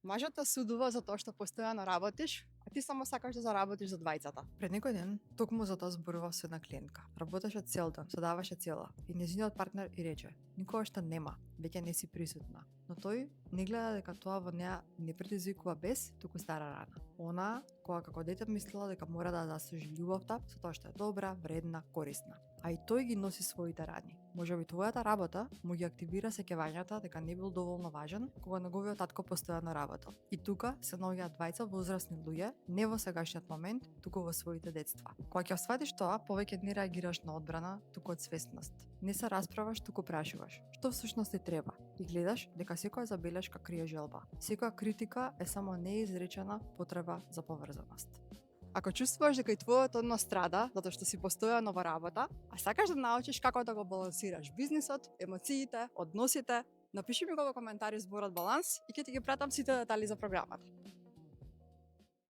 Мажот те судува за тоа што постојано работиш, а ти само сакаш да заработиш за двајцата. Пред некој ден, токму за тоа зборував со една клиентка. Работеше цел ден, се даваше цела. И нејзиниот партнер и рече: "Никогаш нема, веќе не си присутна." Но тој не гледа дека тоа во неа не предизвикува бес, туку стара рана. Она, која како дете мислела дека мора да заслужи љубовта со тоа што е добра, вредна, корисна. А и тој ги носи своите рани. Можеби твојата работа му ги активира сеќавањата дека не бил доволно важен кога неговиот татко постојано работел. И тука се наоѓаат двајца возрастни луѓе, не во сегашниот момент, туку во своите детства. Кога ќе сватиш тоа, повеќе не реагираш на одбрана, туку од свесност. Не се расправаш, туку прашуваш: што всушност ти треба? И гледаш дека секоја забелешка крие желба. Секоја критика е само неизречена потреба за поврзаност. Ако чувствуваш дека и твојот однос страда затоа што си постојано во работа, а сакаш да научиш како да го балансираш бизнисот, емоциите, односите, напиши ми го во коментари зборот баланс и ќе ти ги пратам сите детали за програмата.